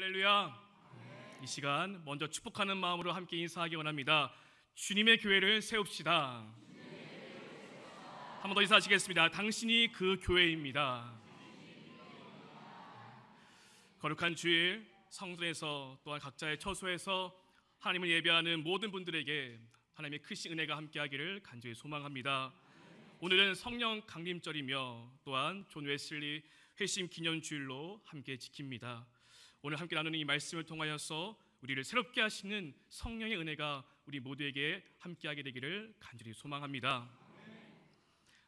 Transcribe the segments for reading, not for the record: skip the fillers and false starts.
할렐루야. 이 시간 먼저 축복하는 마음으로 함께 인사하기 원합니다. 주님의 교회를 세웁시다. 한 번 더 인사하시겠습니다. 당신이 그 교회입니다. 거룩한 주일 성전에서 또한 각자의 처소에서 하나님을 예배하는 모든 분들에게 하나님의 크신 은혜가 함께하기를 간절히 소망합니다. 오늘은 성령 강림절이며 또한 존 웨슬리 회심 기념주일로 함께 지킵니다. 오늘 함께 나누는 이 말씀을 통하여서 우리를 새롭게 하시는 성령의 은혜가 우리 모두에게 함께하게 되기를 간절히 소망합니다.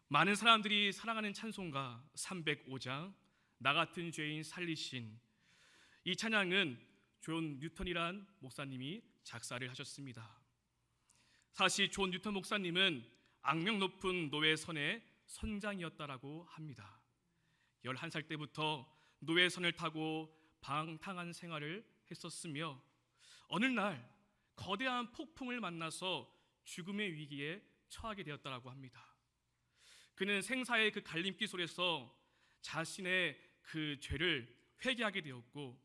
많은 사람들이 사랑하는 찬송가 305장 나 같은 죄인 살리신, 이 찬양은 존 뉴턴이란 목사님이 작사를 하셨습니다. 사실 존 뉴턴 목사님은 악명 높은 노예선의 선장이었다라고 합니다. 11살 때부터 노예선을 타고 방탕한 생활을 했었으며 어느 날 거대한 폭풍을 만나서 죽음의 위기에 처하게 되었다라고 합니다. 그는 생사의 그 갈림길 속에서 자신의 그 죄를 회개하게 되었고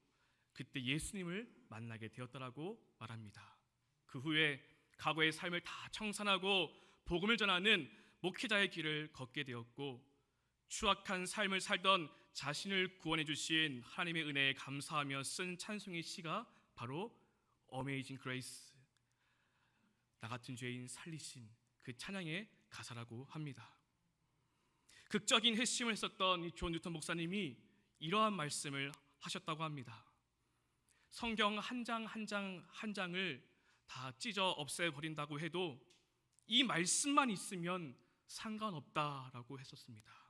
그때 예수님을 만나게 되었다라고 말합니다. 그 후에 과거의 삶을 다 청산하고 복음을 전하는 목회자의 길을 걷게 되었고 추악한 삶을 살던 자신을 구원해 주신 하나님의 은혜에 감사하며 쓴 찬송의 시가 바로 Amazing Grace, 나 같은 죄인 살리신 그 찬양의 가사라고 합니다. 극적인 회심을 했었던 이 존 뉴턴 목사님이 이러한 말씀을 하셨다고 합니다. 성경 한 장 한 장을 다 찢어 없애버린다고 해도 이 말씀만 있으면 상관없다라고 했었습니다.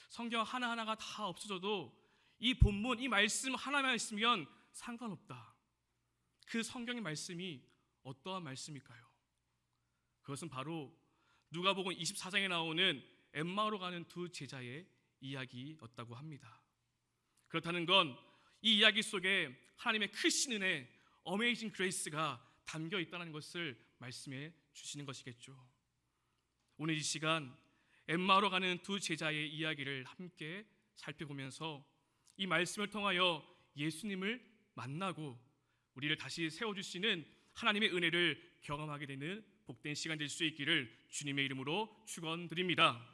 성경 하나하나가 다 없어져도 이 본문, 이 말씀 하나만 있으면 상관없다. 그 성경의 말씀이 어떠한 말씀일까요? 그것은 바로 누가복음 24장에 나오는 엠마오로 가는 두 제자의 이야기였다고 합니다. 그렇다는 건 이 이야기 속에 하나님의 크신 은혜, 어메이징 그레이스가 담겨 있다는 것을 말씀해 주시는 것이겠죠. 오늘 이 시간 엠마오로 가는 두 제자의 이야기를 함께 살펴보면서 이 말씀을 통하여 예수님을 만나고 우리를 다시 세워주시는 하나님의 은혜를 경험하게 되는 복된 시간 될 수 있기를 주님의 이름으로 축원드립니다.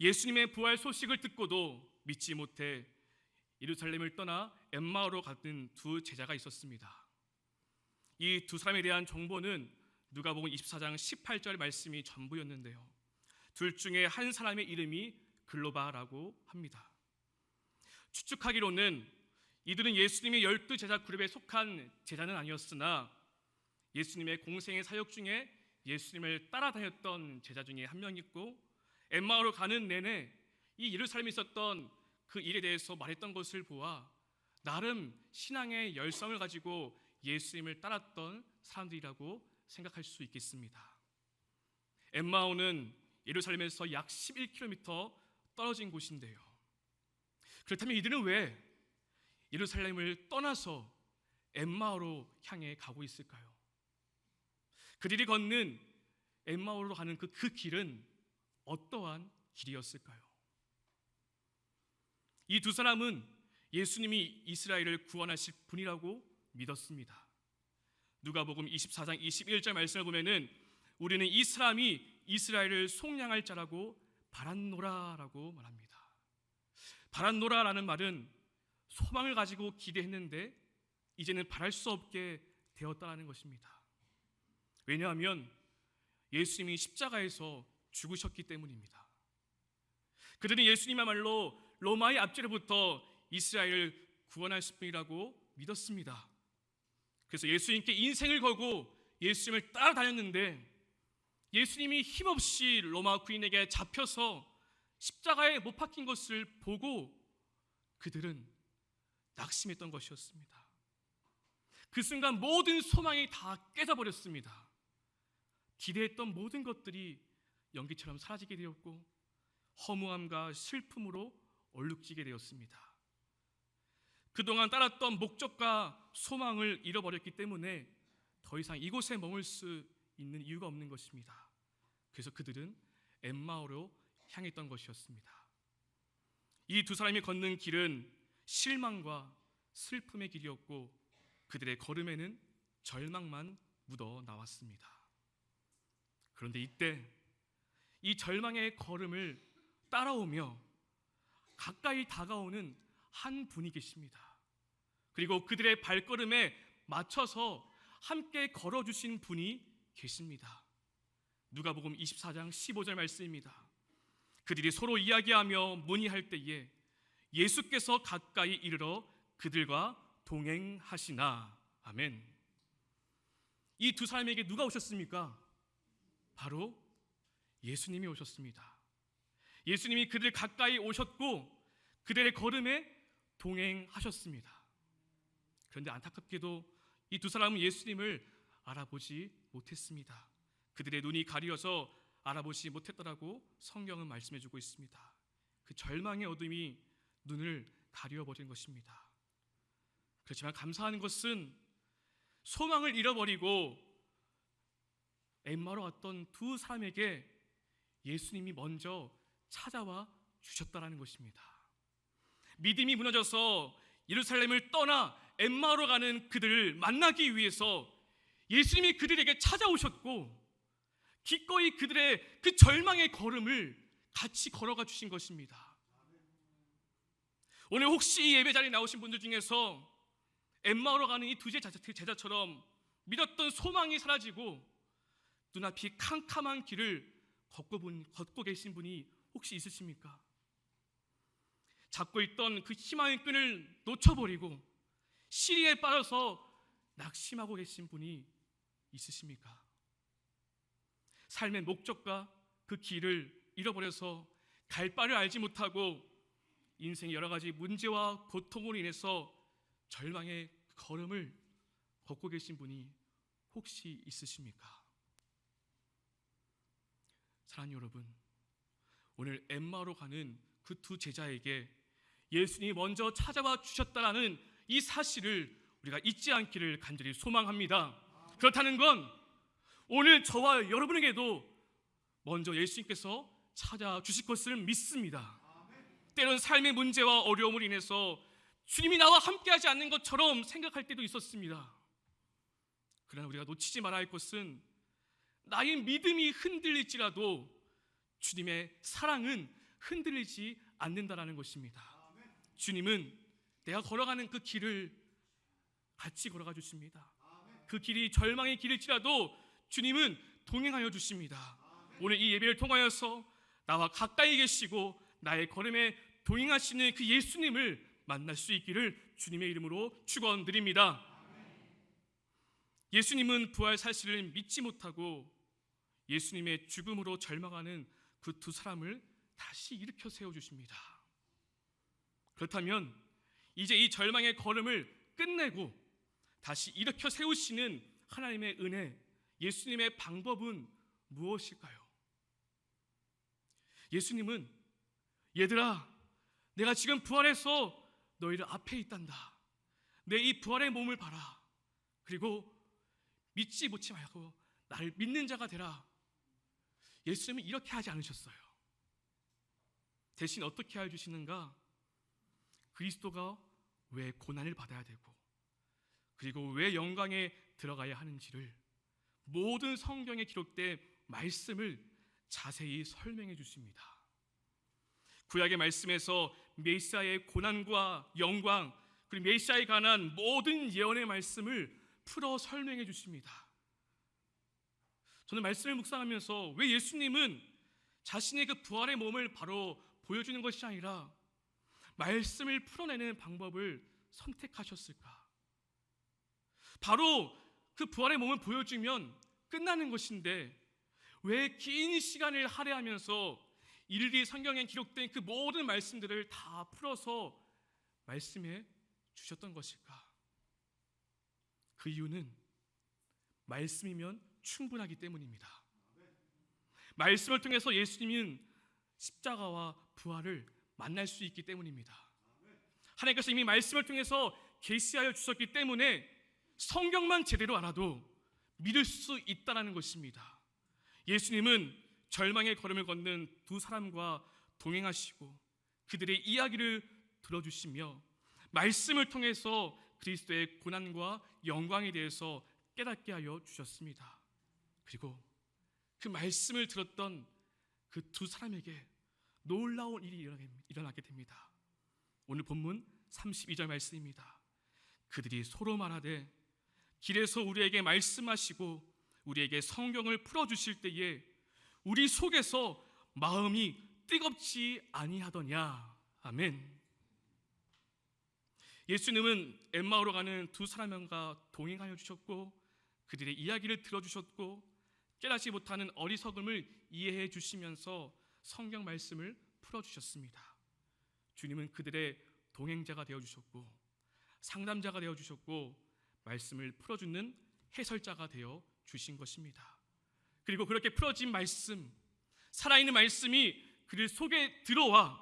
예수님의 부활 소식을 듣고도 믿지 못해 예루살렘을 떠나 엠마오로 가는 두 제자가 있었습니다. 이 두 사람에 대한 정보는 누가복음 24장 18절 말씀이 전부였는데요, 둘 중에 한 사람의 이름이 글로바라고 합니다. 추측하기로는 이들은 예수님의 12제자 그룹에 속한 제자는 아니었으나 예수님의 공생의 사역 중에 예수님을 따라다녔던 제자 중에 한 명이었고 엠마오로 가는 내내 이 예루살렘에 있었던 그 일에 대해서 말했던 것을 보아 나름 신앙의 열성을 가지고 예수님을 따랐던 사람들이라고 생각할 수 있겠습니다. 엠마오는 예루살렘에서 약 11km 떨어진 곳인데요, 그렇다면 이들은 왜 예루살렘을 떠나서 엠마오로 향해 가고 있을까요? 그들이 걷는 엠마오로 가는 그 길은 어떠한 길이었을까요? 이 두 사람은 예수님이 이스라엘을 구원하실 분이라고 믿었습니다. 누가복음 24장 21절 말씀을 보면은 우리는 이 사람이 이스라엘을 속량할 자라고 바랐노라라고 말합니다. 바랐노라라는 말은 소망을 가지고 기대했는데 이제는 바랄 수 없게 되었다는 것입니다. 왜냐하면 예수님이 십자가에서 죽으셨기 때문입니다. 그들은 예수님이야말로 로마의 압제로부터 이스라엘을 구원하실 분이라고 믿었습니다. 그래서 예수님께 인생을 걸고 예수님을 따라다녔는데 예수님이 힘없이 로마 군인에게 잡혀서 십자가에 못 박힌 것을 보고 그들은 낙심했던 것이었습니다. 그 순간 모든 소망이 다 깨져버렸습니다. 기대했던 모든 것들이 연기처럼 사라지게 되었고 허무함과 슬픔으로 얼룩지게 되었습니다. 그동안 따랐던 목적과 소망을 잃어버렸기 때문에 더 이상 이곳에 머물 수 있는 이유가 없는 것입니다. 그래서 그들은 엠마오로 향했던 것이었습니다. 이 두 사람이 걷는 길은 실망과 슬픔의 길이었고 그들의 걸음에는 절망만 묻어 나왔습니다. 그런데 이때 이 절망의 걸음을 따라오며 가까이 다가오는 한 분이 계십니다. 그리고 그들의 발걸음에 맞춰서 함께 걸어주신 분이 계십니다. 누가복음 24장 15절 말씀입니다. 그들이 서로 이야기하며 문의할 때에 예수께서 가까이 이르러 그들과 동행하시나. 아멘. 이 두 사람에게 누가 오셨습니까? 바로 예수님이 오셨습니다. 예수님이 그들 가까이 오셨고 그들의 걸음에 동행하셨습니다. 그런데 안타깝게도 이 두 사람은 예수님을 알아보지 못했습니다. 그들의 눈이 가리어서 알아보지 못했다라고 성경은 말씀해주고 있습니다. 그 절망의 어둠이 눈을 가려버린 것입니다. 그렇지만 감사한 것은 소망을 잃어버리고 엠마오로 왔던 두 사람에게 예수님이 먼저 찾아와 주셨다라는 것입니다. 믿음이 무너져서 예루살렘을 떠나 엠마오로 가는 그들을 만나기 위해서 예수님이 그들에게 찾아오셨고 기꺼이 그들의 그 절망의 걸음을 같이 걸어가 주신 것입니다. 오늘 혹시 이 예배 자리에 나오신 분들 중에서 엠마오로 가는 이 두 제자처럼 믿었던 소망이 사라지고 눈앞이 캄캄한 길을 걷고 계신 분이 혹시 있으십니까? 잡고 있던 그 희망의 끈을 놓쳐버리고 시리에 빠져서 낙심하고 계신 분이 있으십니까? 삶의 목적과 그 길을 잃어버려서 갈 바를 알지 못하고 인생의 여러 가지 문제와 고통으로 인해서 절망의 걸음을 걷고 계신 분이 혹시 있으십니까? 사랑하는 여러분, 오늘 엠마오로 가는 그 두 제자에게 예수님이 먼저 찾아와 주셨다라는 이 사실을 우리가 잊지 않기를 간절히 소망합니다. 그렇다는 건 오늘 저와 여러분에게도 먼저 예수님께서 찾아주실 것을 믿습니다. 때론 삶의 문제와 어려움으로 인해서 주님이 나와 함께하지 않는 것처럼 생각할 때도 있었습니다. 그러나 우리가 놓치지 말아야 할 것은 나의 믿음이 흔들릴지라도 주님의 사랑은 흔들리지 않는다라는 것입니다. 주님은 내가 걸어가는 그 길을 같이 걸어가 주십니다. 그 길이 절망의 길일지라도 주님은 동행하여 주십니다. 오늘 이 예배를 통하여서 나와 가까이 계시고 나의 걸음에 동행하시는 그 예수님을 만날 수 있기를 주님의 이름으로 축원드립니다. 예수님은 부활 사실을 믿지 못하고 예수님의 죽음으로 절망하는 그 두 사람을 다시 일으켜 세워주십니다. 그렇다면 이제 이 절망의 걸음을 끝내고 다시 일으켜 세우시는 하나님의 은혜, 예수님의 방법은 무엇일까요? 예수님은 얘들아, 내가 지금 부활해서 너희들 앞에 있단다. 내 이 부활의 몸을 봐라. 그리고 믿지 못지 말고 나를 믿는 자가 되라. 예수님은 이렇게 하지 않으셨어요. 대신 어떻게 해주시는가? 그리스도가 왜 고난을 받아야 되고 그리고 왜 영광에 들어가야 하는지를 모든 성경에 기록된 말씀을 자세히 설명해 주십니다. 구약의 말씀에서 메시아의 고난과 영광 그리고 메시아에 관한 모든 예언의 말씀을 풀어 설명해 주십니다. 저는 말씀을 묵상하면서 왜 예수님은 자신의 그 부활의 몸을 바로 보여주는 것이 아니라 말씀을 풀어내는 방법을 선택하셨을까? 바로 그 부활의 몸을 보여주면 끝나는 것인데 왜 긴 시간을 할애하면서 일일이 성경에 기록된 그 모든 말씀들을 다 풀어서 말씀해 주셨던 것일까? 그 이유는 말씀이면 충분하기 때문입니다. 말씀을 통해서 예수님은 십자가와 부활을 만날 수 있기 때문입니다. 하나님께서 이미 말씀을 통해서 계시하여 주셨기 때문에 성경만 제대로 알아도 믿을 수 있다는 것입니다. 예수님은 절망의 걸음을 걷는 두 사람과 동행하시고 그들의 이야기를 들어주시며 말씀을 통해서 그리스도의 고난과 영광에 대해서 깨닫게 하여 주셨습니다. 그리고 그 말씀을 들었던 그 두 사람에게 놀라운 일이 일어나게 됩니다. 오늘 본문 32절 말씀입니다. 그들이 서로 말하되 길에서 우리에게 말씀하시고 우리에게 성경을 풀어주실 때에 우리 속에서 마음이 뜨겁지 아니하더냐. 아멘. 예수님은 엠마오로 가는 두 사람과 동행하여 주셨고 그들의 이야기를 들어주셨고 깨닫지 못하는 어리석음을 이해해 주시면서 성경 말씀을 풀어주셨습니다. 주님은 그들의 동행자가 되어주셨고 상담자가 되어주셨고 말씀을 풀어주는 해설자가 되어주신 것입니다. 그리고 그렇게 풀어진 말씀, 살아있는 말씀이 그들 속에 들어와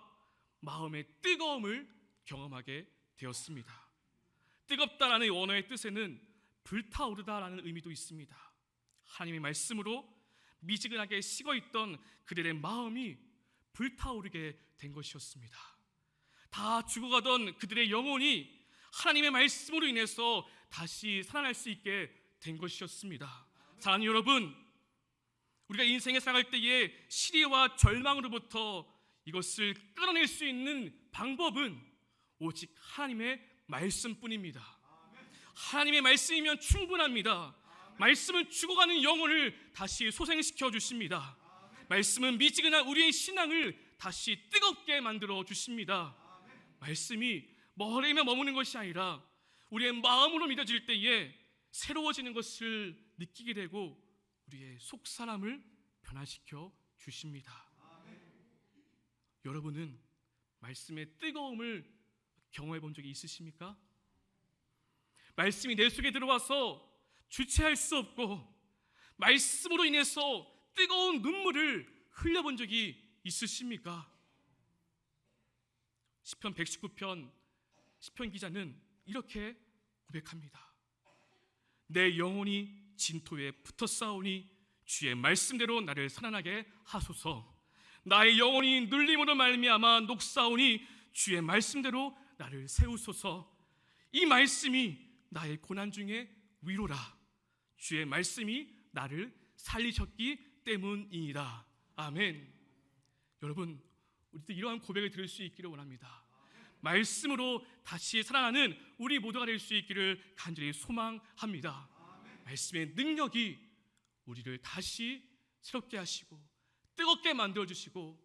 마음의 뜨거움을 경험하게 되었습니다. 뜨겁다라는 원어의 뜻에는 불타오르다라는 의미도 있습니다. 하나님의 말씀으로 미지근하게 식어있던 그들의 마음이 불타오르게 된 것이었습니다. 다 죽어가던 그들의 영혼이 하나님의 말씀으로 인해서 다시 살아날 수 있게 된 것이었습니다. 사랑하는 여러분, 우리가 인생에 살아갈 때에 시리와 절망으로부터 이것을 끌어낼 수 있는 방법은 오직 하나님의 말씀뿐입니다. 하나님의 말씀이면 충분합니다. 말씀은 죽어가는 영혼을 다시 소생시켜 주십니다. 말씀은 미지근한 우리의 신앙을 다시 뜨겁게 만들어 주십니다. 말씀이 머리에만 머무는 것이 아니라 우리의 마음으로 믿어질 때에 새로워지는 것을 느끼게 되고 우리의 속사람을 변화시켜 주십니다. 여러분은 말씀의 뜨거움을 경험해 본 적이 있으십니까? 말씀이 내 속에 들어와서 주체할 수 없고 말씀으로 인해서 뜨거운 눈물을 흘려본 적이 있으십니까? 시편 119편 시편 기자는 이렇게 고백합니다. 내 영혼이 진토에 붙어 싸우니 주의 말씀대로 나를 살아나게 하소서. 나의 영혼이 눌림으로 말미암아 녹사오니 주의 말씀대로 나를 세우소서. 이 말씀이 나의 고난 중에 위로라. 주의 말씀이 나를 살리셨기 때문이니라. 아멘. 여러분, 우리도 이러한 고백을 들을 수 있기를 원합니다. 말씀으로 다시 살아나는 우리 모두가 될 수 있기를 간절히 소망합니다. 말씀의 능력이 우리를 다시 새롭게 하시고 뜨겁게 만들어주시고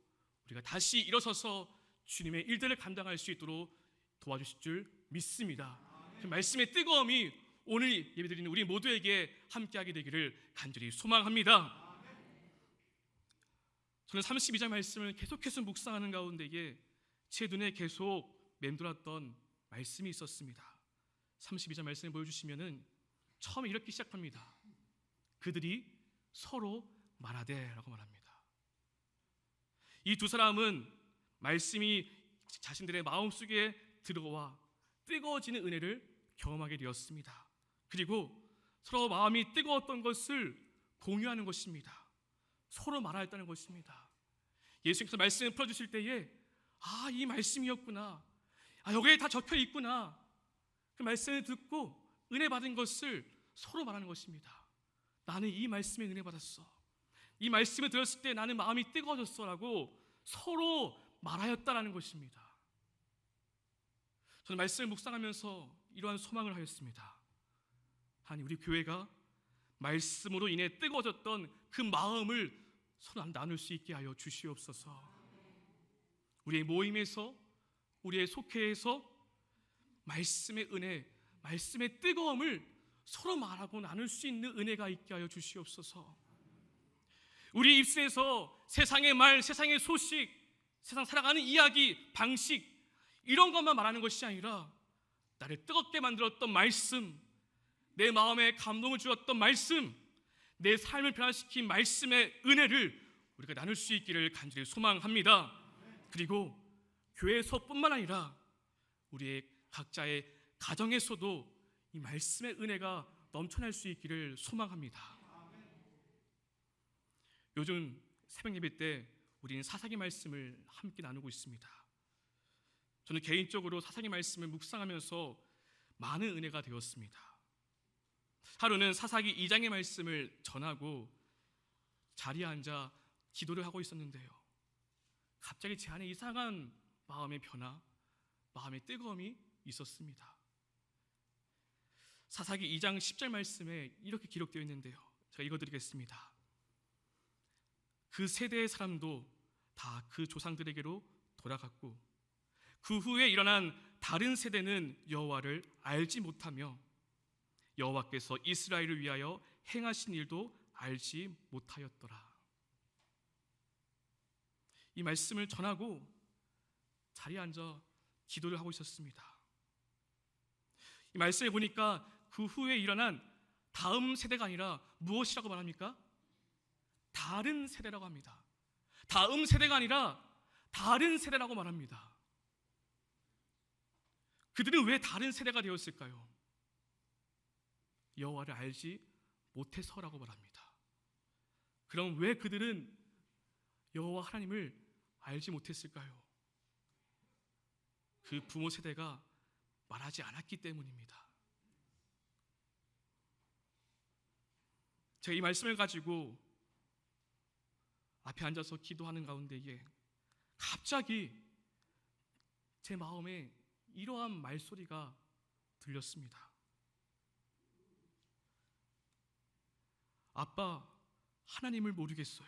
우리가 다시 일어서서 주님의 일들을 감당할 수 있도록 도와주실 줄 믿습니다. 그 말씀의 뜨거움이 오늘 예배드리는 우리 모두에게 함께하게 되기를 간절히 소망합니다. 저는 32절 말씀을 계속해서 묵상하는 가운데에 제 눈에 계속 맴돌았던 말씀이 있었습니다. 32절 말씀을 보여주시면은 처음에 이렇게 시작합니다. 그들이 서로 말하되 라고 말합니다. 이 두 사람은 말씀이 자신들의 마음속에 들어와 뜨거워지는 은혜를 경험하게 되었습니다. 그리고 서로 마음이 뜨거웠던 것을 공유하는 것입니다. 서로 말하였다는 것입니다. 예수님께서 말씀을 풀어주실 때에 이 말씀이었구나, 여기에 다 적혀 있구나, 그 말씀을 듣고 은혜 받은 것을 서로 말하는 것입니다. 나는 이 말씀에 은혜 받았어, 이 말씀을 들었을 때 나는 마음이 뜨거워졌어 라고 서로 말하였다라는 것입니다. 저는 말씀을 묵상하면서 이러한 소망을 하였습니다. 하나님, 우리 교회가 말씀으로 인해 뜨거워졌던 그 마음을 서로 나눌 수 있게 하여 주시옵소서. 우리의 모임에서, 우리의 속회에서 말씀의 은혜, 말씀의 뜨거움을 서로 말하고 나눌 수 있는 은혜가 있게 하여 주시옵소서. 우리 입술에서 세상의 말, 세상의 소식, 세상 살아가는 이야기, 방식, 이런 것만 말하는 것이 아니라 나를 뜨겁게 만들었던 말씀, 내 마음에 감동을 주었던 말씀, 내 삶을 변화시킨 말씀의 은혜를 우리가 나눌 수 있기를 간절히 소망합니다. 그리고 교회에서뿐만 아니라 우리의 각자의 가정에서도 이 말씀의 은혜가 넘쳐날 수 있기를 소망합니다. 요즘 새벽 예배 때 우리는 사사기 말씀을 함께 나누고 있습니다. 저는 개인적으로 사사기 말씀을 묵상하면서 많은 은혜가 되었습니다. 하루는 사사기 2장의 말씀을 전하고 자리에 앉아 기도를 하고 있었는데요, 갑자기 제 안에 이상한 마음의 변화, 마음의 뜨거움이 있었습니다. 사사기 2장 10절 말씀에 이렇게 기록되어 있는데요, 제가 읽어드리겠습니다. 그 세대의 사람도 다 그 조상들에게로 돌아갔고 그 후에 일어난 다른 세대는 여호와를 알지 못하며 여호와께서 이스라엘을 위하여 행하신 일도 알지 못하였더라. 이 말씀을 전하고 자리에 앉아 기도를 하고 있었습니다. 이 말씀을 보니까 그 후에 일어난 다음 세대가 아니라 무엇이라고 말합니까? 다른 세대라고 합니다. 다음 세대가 아니라 다른 세대라고 말합니다. 그들은 왜 다른 세대가 되었을까요? 여호와를 알지 못해서라고 말합니다. 그럼 왜 그들은 여호와 하나님을 알지 못했을까요? 그 부모 세대가 말하지 않았기 때문입니다. 제가 이 말씀을 가지고 앞에 앉아서 기도하는 가운데에 갑자기 제 마음에 이러한 말소리가 들렸습니다. 아빠, 하나님을 모르겠어요.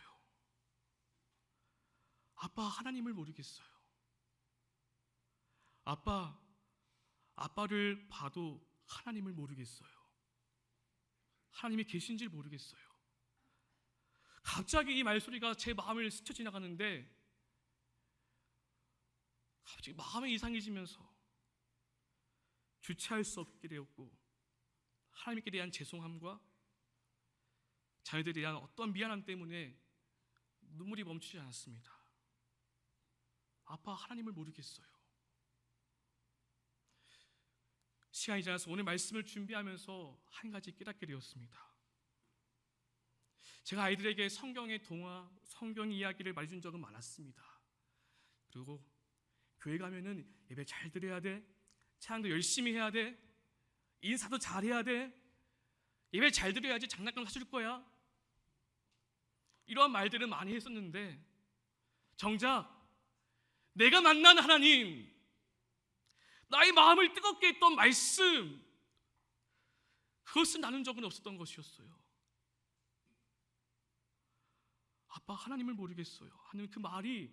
아빠, 하나님을 모르겠어요. 아빠, 아빠를 봐도 하나님을 모르겠어요. 하나님이 계신지 모르겠어요. 갑자기 이 말소리가 제 마음을 스쳐 지나가는데 갑자기 마음이 이상해지면서 주체할 수 없게 되었고, 하나님께 대한 죄송함과 자녀들에 대한 어떤 미안함 때문에 눈물이 멈추지 않았습니다. 아빠, 하나님을 모르겠어요. 시간이 지나서 오늘 말씀을 준비하면서 한 가지 깨닫게 되었습니다. 제가 아이들에게 성경의 동화, 성경 이야기를 말해준 적은 많았습니다. 그리고 교회 가면은 예배 잘 드려야 돼, 찬양도 열심히 해야 돼, 인사도 잘해야 돼, 예배 잘 드려야지 장난감 사줄 거야, 이러한 말들을 많이 했었는데, 정작 내가 만난 하나님, 나의 마음을 뜨겁게 했던 말씀, 그것을 나눈 적은 없었던 것이었어요. 아빠, 하나님을 모르겠어요 하는 그 말이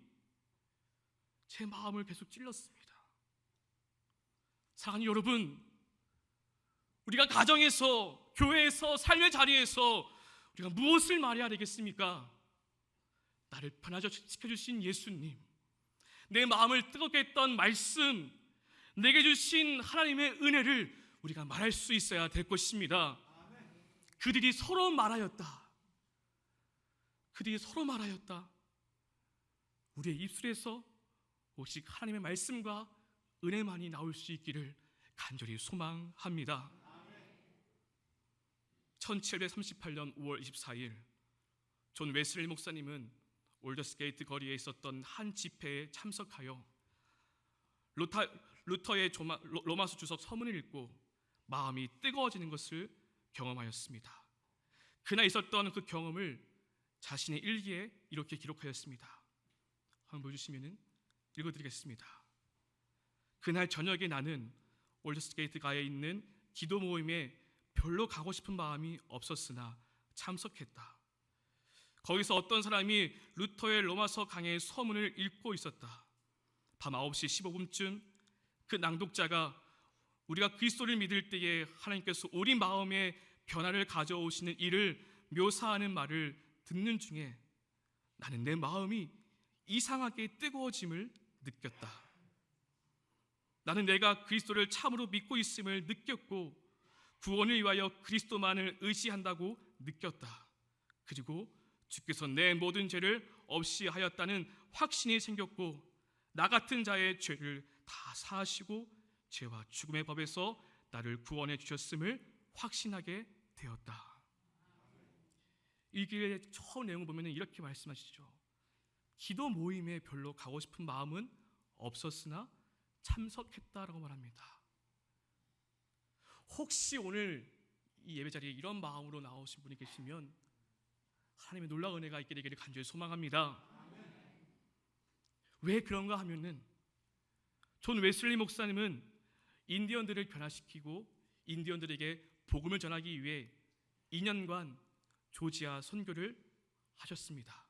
제 마음을 계속 찔렀습니다. 사랑하는 여러분, 우리가 가정에서, 교회에서, 삶의 자리에서 우리가 무엇을 말해야 되겠습니까? 나를 변화시켜주신 예수님, 내 마음을 뜨겁게 했던 말씀, 내게 주신 하나님의 은혜를 우리가 말할 수 있어야 될 것입니다. 그들이 서로 말하였다. 그들이 서로 말하였다. 우리의 입술에서 오직 하나님의 말씀과 은혜만이 나올 수 있기를 간절히 소망합니다. 1738년 5월 24일 존 웨슬리 목사님은 올더스게이트 거리에 있었던 한 집회에 참석하여 루터의 로마서 주석 서문을 읽고 마음이 뜨거워지는 것을 경험하였습니다. 그날 있었던 그 경험을 자신의 일기에 이렇게 기록하였습니다. 한번 보여주시면 읽어드리겠습니다. 그날 저녁에 나는 올더스게이트가에 있는 기도 모임에 별로 가고 싶은 마음이 없었으나 참석했다. 거기서 어떤 사람이 루터의 로마서 강의 서문을 읽고 있었다. 밤 9시 15분쯤 그 낭독자가 우리가 그리스도를 믿을 때에 하나님께서 우리 마음에 변화를 가져오시는 일을 묘사하는 말을 듣는 중에 나는 내 마음이 이상하게 뜨거워짐을 느꼈다. 나는 내가 그리스도를 참으로 믿고 있음을 느꼈고 구원을 위하여 그리스도만을 의지한다고 느꼈다. 그리고 주께서 내 모든 죄를 없이 하였다는 확신이 생겼고 나 같은 자의 죄를 다 사하시고 죄와 죽음의 법에서 나를 구원해 주셨음을 확신하게 되었다. 이 길의 처음 내용을 보면 이렇게 말씀하시죠. 기도 모임에 별로 가고 싶은 마음은 없었으나 참석했다라고 말합니다. 혹시 오늘 이 예배 자리에 이런 마음으로 나오신 분이 계시면 하나님의 놀라운 은혜가 있게 되기를 간절히 소망합니다. 왜 그런가 하면은 존 웨슬리 목사님은 인디언들을 변화시키고 인디언들에게 복음을 전하기 위해 2년간 조지아 선교를 하셨습니다.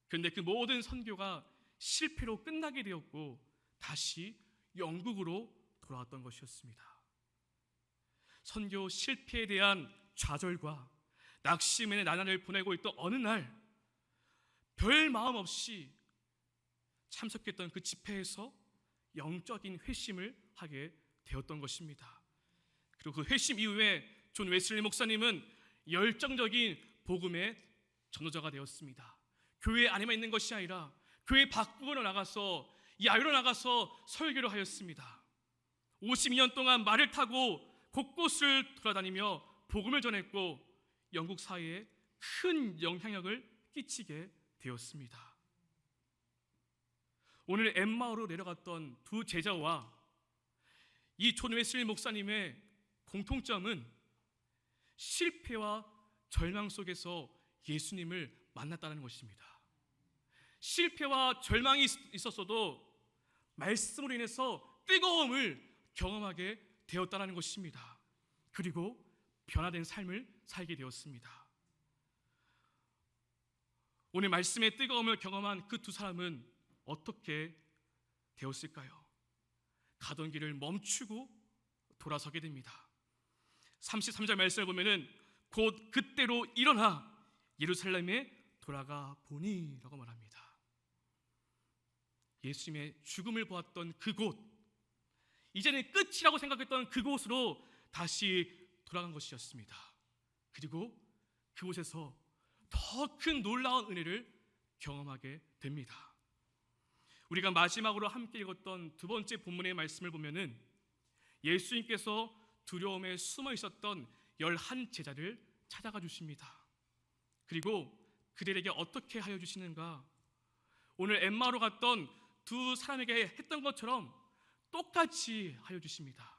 그런데 그 모든 선교가 실패로 끝나게 되었고 다시 영국으로 돌아왔던 것이었습니다. 선교 실패에 대한 좌절과 낙심의 나날을 보내고 있던 어느 날 별 마음 없이 참석했던 그 집회에서 영적인 회심을 하게 되었던 것입니다. 그리고 그 회심 이후에 존 웨슬리 목사님은 열정적인 복음의 전도자가 되었습니다. 교회 안에만 있는 것이 아니라 교회 밖으로 나가서 야외로 나가서 설교를 하였습니다. 52년 동안 말을 타고 곳곳을 돌아다니며 복음을 전했고 영국 사회에 큰 영향력을 끼치게 되었습니다. 오늘 엠마오로 내려갔던 두 제자와 이 존 웨슬리 목사님의 공통점은 실패와 절망 속에서 예수님을 만났다는 것입니다. 실패와 절망이 있었어도 말씀으로 인해서 뜨거움을 경험하게 되었다는 것입니다. 그리고 변화된 삶을 살게 되었습니다. 오늘 말씀의 뜨거움을 경험한 그 두 사람은 어떻게 되었을까요? 가던 길을 멈추고 돌아서게 됩니다. 33절 말씀을 보면은 곧 그때로 일어나 예루살렘에 돌아가 보니 라고 말합니다. 예수님의 죽음을 보았던 그곳, 이제는 끝이라고 생각했던 그곳으로 다시 돌아간 것이었습니다. 그리고 그곳에서 더 큰 놀라운 은혜를 경험하게 됩니다. 우리가 마지막으로 함께 읽었던 두 번째 본문의 말씀을 보면은 예수님께서 두려움에 숨어 있었던 11 제자를 찾아가 주십니다. 그리고 그들에게 어떻게 하여 주시는가? 오늘 엠마오로 갔던 두 사람에게 했던 것처럼 똑같이 하여 주십니다.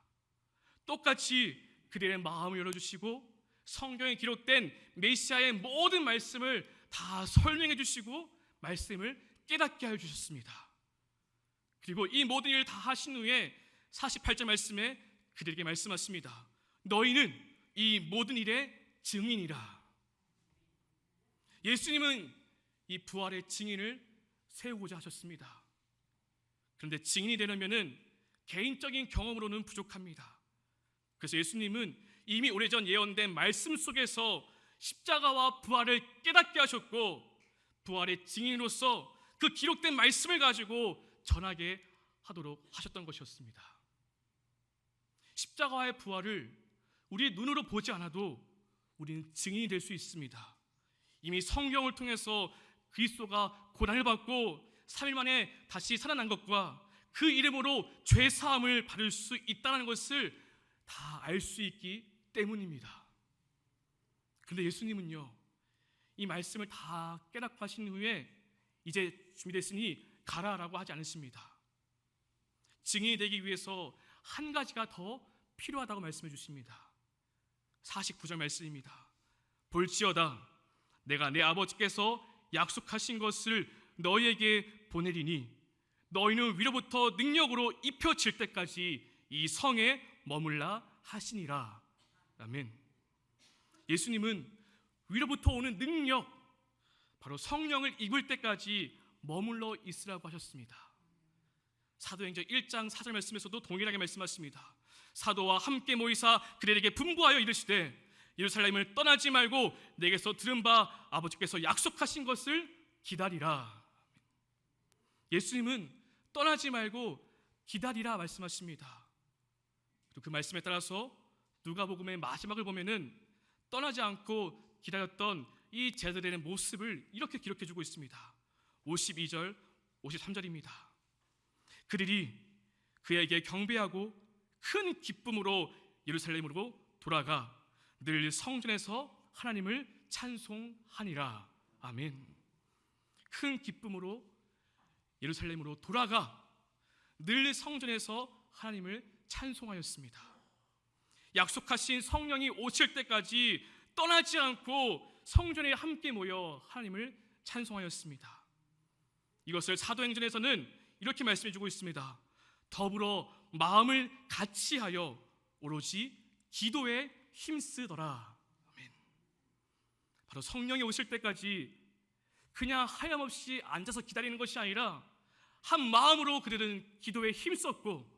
똑같이 그들의 마음을 열어주시고 성경에 기록된 메시아의 모든 말씀을 다 설명해 주시고 말씀을 깨닫게 하여 주셨습니다. 그리고 이 모든 일을 다 하신 후에 48절 말씀에 그들에게 말씀하십니다. 너희는 이 모든 일의 증인이라. 예수님은 이 부활의 증인을 세우고자 하셨습니다. 그런데 증인이 되려면은 개인적인 경험으로는 부족합니다. 그래서 예수님은 이미 오래전 예언된 말씀 속에서 십자가와 부활을 깨닫게 하셨고 부활의 증인으로서 그 기록된 말씀을 가지고 전하게 하도록 하셨던 것이었습니다. 십자가와의 부활을 우리 눈으로 보지 않아도 우리는 증인이 될 수 있습니다. 이미 성경을 통해서 그리스도가 고난을 받고 3일 만에 다시 살아난 것과 그 이름으로 죄 사함을 받을 수 있다는 것을 다 알 수 있기 때문입니다. 그런데 예수님은요, 이 말씀을 다 깨닫고 하신 후에 이제 준비됐으니 가라라고 하지 않으십니다. 증인이 되기 위해서 한 가지가 더 필요하다고 말씀해 주십니다. 49절 말씀입니다. 볼지어다 내가 내 아버지께서 약속하신 것을 너희에게 보내리니 너희는 위로부터 능력으로 입혀질 때까지 이 성에 머물라 하시니라. 아멘. 예수님은 위로부터 오는 능력, 바로 성령을 입을 때까지 머물러 있으라고 하셨습니다. 사도행전 1장 4절 말씀에서도 동일하게 말씀하십니다. 사도와 함께 모이사 그들에게 분부하여 이르시되 예루살렘을 떠나지 말고 내게서 들은 바 아버지께서 약속하신 것을 기다리라. 예수님은 떠나지 말고 기다리라 말씀하십니다. 그 말씀에 따라서 누가복음의 마지막을 보면은 떠나지 않고 기다렸던 이 제자들의 모습을 이렇게 기록해 주고 있습니다. 52절, 53절입니다. 그들이 그에게 경배하고 큰 기쁨으로 예루살렘으로 돌아가 늘 성전에서 하나님을 찬송하니라. 아멘. 큰 기쁨으로 예루살렘으로 돌아가 늘 성전에서 하나님을 찬송하였습니다. 약속하신 성령이 오실 때까지 떠나지 않고 성전에 함께 모여 하나님을 찬송하였습니다. 이것을 사도행전에서는 이렇게 말씀해 주고 있습니다. 더불어 마음을 같이하여 오로지 기도에 힘쓰더라. 아멘. 바로 성령이 오실 때까지 그냥 하염없이 앉아서 기다리는 것이 아니라 한 마음으로 그들은 기도에 힘썼고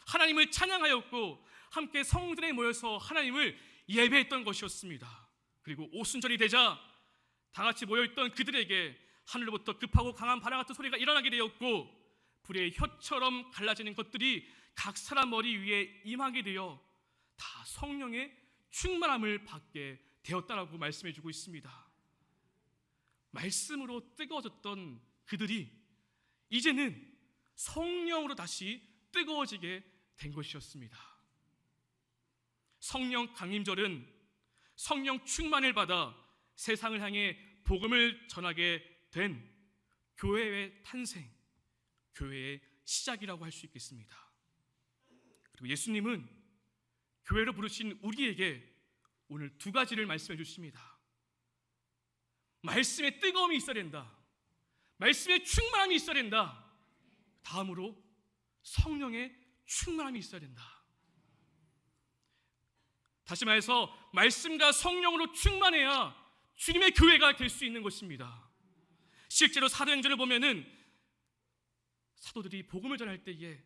하나님을 찬양하였고 함께 성전에 모여서 하나님을 예배했던 것이었습니다. 그리고 오순절이 되자 다 같이 모여있던 그들에게 하늘로부터 급하고 강한 바람 같은 소리가 일어나게 되었고 불의 혀처럼 갈라지는 것들이 각 사람 머리 위에 임하게 되어 다 성령의 충만함을 받게 되었다라고 말씀해 주고 있습니다. 말씀으로 뜨거워졌던 그들이 이제는 성령으로 다시 뜨거워지게 된 것이었습니다. 성령 강림절은 성령 충만을 받아 세상을 향해 복음을 전하게 된 교회의 탄생, 교회의 시작이라고 할 수 있겠습니다. 그리고 예수님은 교회로 부르신 우리에게 오늘 두 가지를 말씀해 주십니다. 말씀의 뜨거움이 있어야 된다. 말씀의 충만함이 있어야 된다. 다음으로 성령의 충만함이 있어야 된다. 다시 말해서 말씀과 성령으로 충만해야 주님의 교회가 될 수 있는 것입니다. 실제로 사도행전을 보면은 사도들이 복음을 전할 때에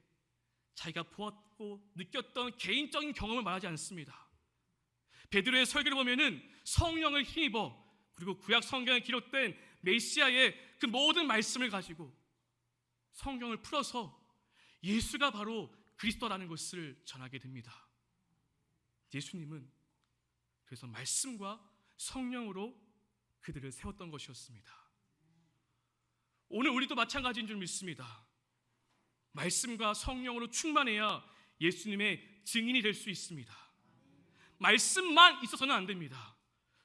자기가 보았고 느꼈던 개인적인 경험을 말하지 않습니다. 베드로의 설교를 보면은 성령을 힘입어 그리고 구약 성경에 기록된 메시아의 그 모든 말씀을 가지고 성경을 풀어서 예수가 바로 그리스도라는 것을 전하게 됩니다. 예수님은 그래서 말씀과 성령으로 그들을 세웠던 것이었습니다. 오늘 우리도 마찬가지인 줄 믿습니다. 말씀과 성령으로 충만해야 예수님의 증인이 될 수 있습니다. 말씀만 있어서는 안 됩니다.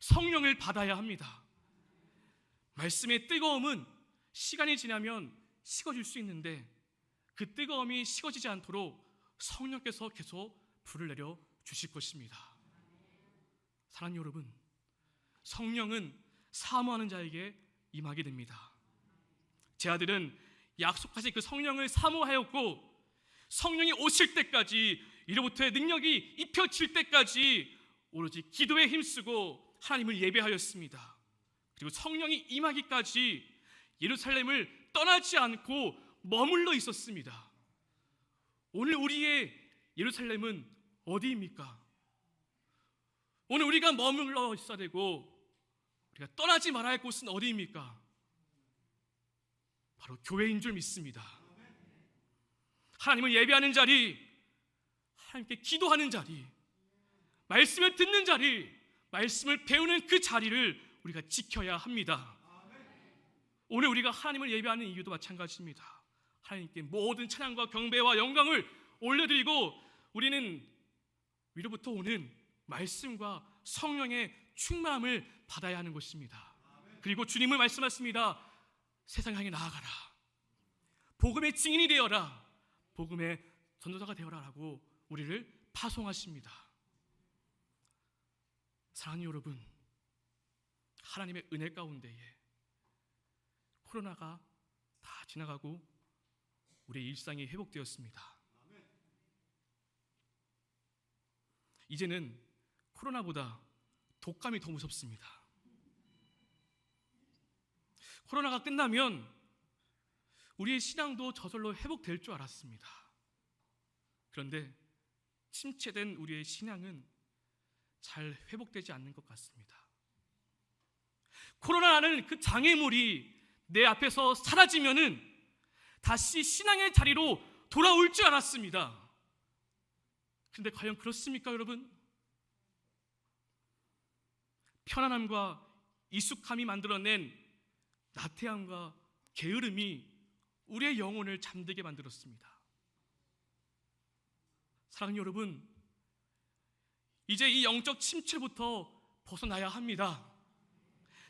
성령을 받아야 합니다. 말씀의 뜨거움은 시간이 지나면 식어질 수 있는데 그 뜨거움이 식어지지 않도록 성령께서 계속 불을 내려 주실 것입니다. 사랑하는 여러분, 성령은 사모하는 자에게 임하게 됩니다. 제 아들은 약속하신 그 성령을 사모하였고 성령이 오실 때까지 이로부터의 능력이 입혀질 때까지 오로지 기도에 힘쓰고 하나님을 예배하였습니다. 그리고 성령이 임하기까지 예루살렘을 떠나지 않고 머물러 있었습니다. 오늘 우리의 예루살렘은 어디입니까? 오늘 우리가 머물러 있어야 되고 우리가 떠나지 말아야 할 곳은 어디입니까? 바로 교회인 줄 믿습니다. 하나님을 예배하는 자리, 하나님께 기도하는 자리, 말씀을 듣는 자리, 말씀을 배우는 그 자리를 우리가 지켜야 합니다. 오늘 우리가 하나님을 예배하는 이유도 마찬가지입니다. 하나님께 모든 찬양과 경배와 영광을 올려드리고 우리는 위로부터 오는 말씀과 성령의 충만함을 받아야 하는 것입니다. 그리고 주님은 말씀하십니다. 세상 향해 나아가라. 복음의 증인이 되어라. 복음의 전도자가 되어라 라고 우리를 파송하십니다. 사랑하는 여러분, 하나님의 은혜 가운데에 코로나가 다 지나가고 우리의 일상이 회복되었습니다. 이제는 코로나보다 독감이 더 무섭습니다. 코로나가 끝나면 우리의 신앙도 저절로 회복될 줄 알았습니다. 그런데 침체된 우리의 신앙은 잘 회복되지 않는 것 같습니다. 코로나라는 그 장애물이 내 앞에서 사라지면은 다시 신앙의 자리로 돌아올 줄 알았습니다. 그런데 과연 그렇습니까, 여러분? 편안함과 익숙함이 만들어낸 나태함과 게으름이 우리의 영혼을 잠들게 만들었습니다. 사랑하는 여러분, 이제 이 영적 침체부터 벗어나야 합니다.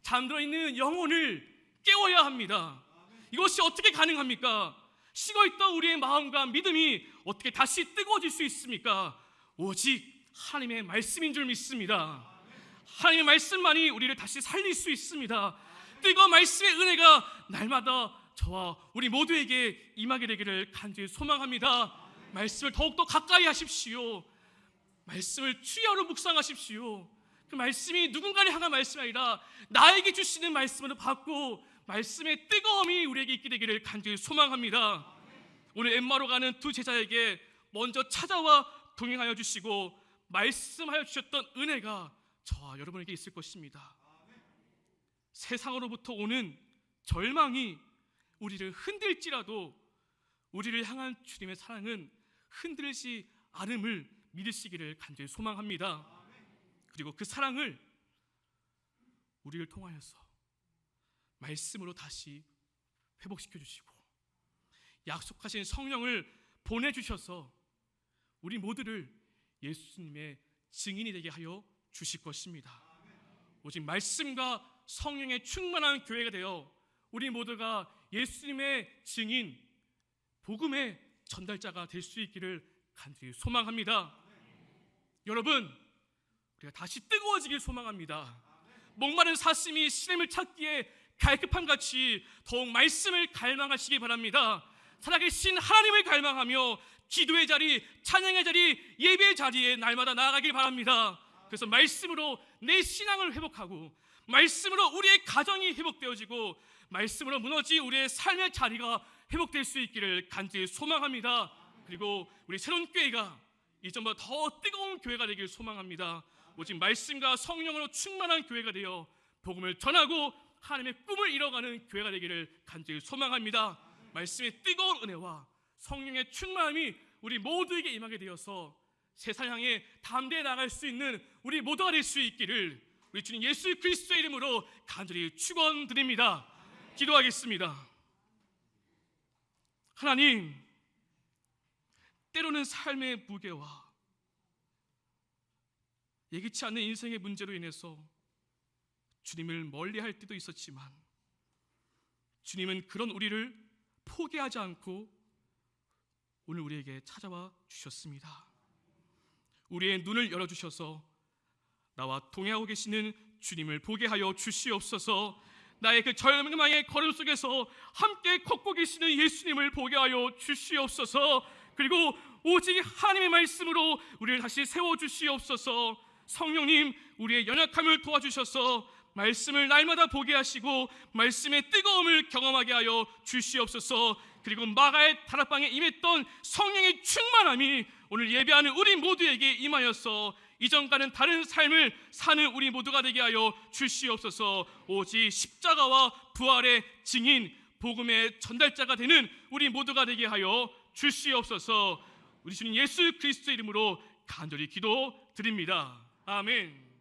잠들어 있는 영혼을 깨워야 합니다. 이것이 어떻게 가능합니까? 식어있던 우리의 마음과 믿음이 어떻게 다시 뜨거워질 수 있습니까? 오직 하나님의 말씀인 줄 믿습니다. 하나님의 말씀만이 우리를 다시 살릴 수 있습니다. 뜨거운 말씀의 은혜가 날마다 저와 우리 모두에게 임하게 되기를 간절히 소망합니다. 말씀을 더욱더 가까이 하십시오. 말씀을 추여로 묵상하십시오. 그 말씀이 누군가를 향한 말씀이 아니라 나에게 주시는 말씀으로 받고 말씀의 뜨거움이 우리에게 있게 되기를 간절히 소망합니다. 오늘 엠마오로 가는 두 제자에게 먼저 찾아와 동행하여 주시고 말씀하여 주셨던 은혜가 저와 여러분에게 있을 것입니다. 세상으로부터 오는 절망이 우리를 흔들지라도 우리를 향한 주님의 사랑은 흔들리지 않음을 믿으시기를 간절히 소망합니다. 그리고 그 사랑을 우리를 통하여서 말씀으로 다시 회복시켜 주시고 약속하신 성령을 보내주셔서 우리 모두를 예수님의 증인이 되게 하여 주실 것입니다. 오직 말씀과 성령의 충만한 교회가 되어 우리 모두가 예수님의 증인, 복음의 전달자가 될 수 있기를 간절히 소망합니다. 여러분, 우리가 다시 뜨거워지길 소망합니다. 목마른 사슴이 시름을 찾기에 갈급함같이 더욱 말씀을 갈망하시기 바랍니다. 살아계신 하나님을 갈망하며 기도의 자리, 찬양의 자리, 예배의 자리에 날마다 나아가길 바랍니다. 그래서 말씀으로 내 신앙을 회복하고 말씀으로 우리의 가정이 회복되어지고 말씀으로 무너진 우리의 삶의 자리가 회복될 수 있기를 간절히 소망합니다. 그리고 우리 새로운 교회가 이전보다 더 뜨거운 교회가 되길 소망합니다. 오직 말씀과 성령으로 충만한 교회가 되어 복음을 전하고 하나님의 꿈을 이뤄가는 교회가 되기를 간절히 소망합니다. 말씀의 뜨거운 은혜와 성령의 충만함이 우리 모두에게 임하게 되어서 세상 향해 담대히 나갈 수 있는 우리 모두가 될 수 있기를 우리 주님 예수 그리스도의 이름으로 간절히 축원드립니다. 기도하겠습니다. 하나님, 때로는 삶의 무게와 예기치 않는 인생의 문제로 인해서 주님을 멀리할 때도 있었지만 주님은 그런 우리를 포기하지 않고 오늘 우리에게 찾아와 주셨습니다. 우리의 눈을 열어주셔서 나와 동행하고 계시는 주님을 보게 하여 주시옵소서. 나의 그 절망의 걸음 속에서 함께 걷고 계시는 예수님을 보게 하여 주시옵소서. 그리고 오직 하나님의 말씀으로 우리를 다시 세워주시옵소서. 성령님, 우리의 연약함을 도와주셔서 말씀을 날마다 보게 하시고 말씀의 뜨거움을 경험하게 하여 주시옵소서. 그리고 마가의 다락방에 임했던 성령의 충만함이 오늘 예배하는 우리 모두에게 임하여서 이전과는 다른 삶을 사는 우리 모두가 되게 하여 주시옵소서. 오직 십자가와 부활의 증인, 복음의 전달자가 되는 우리 모두가 되게 하여 주시옵소서. 우리 주님 예수 그리스도의 이름으로 간절히 기도드립니다. 아멘.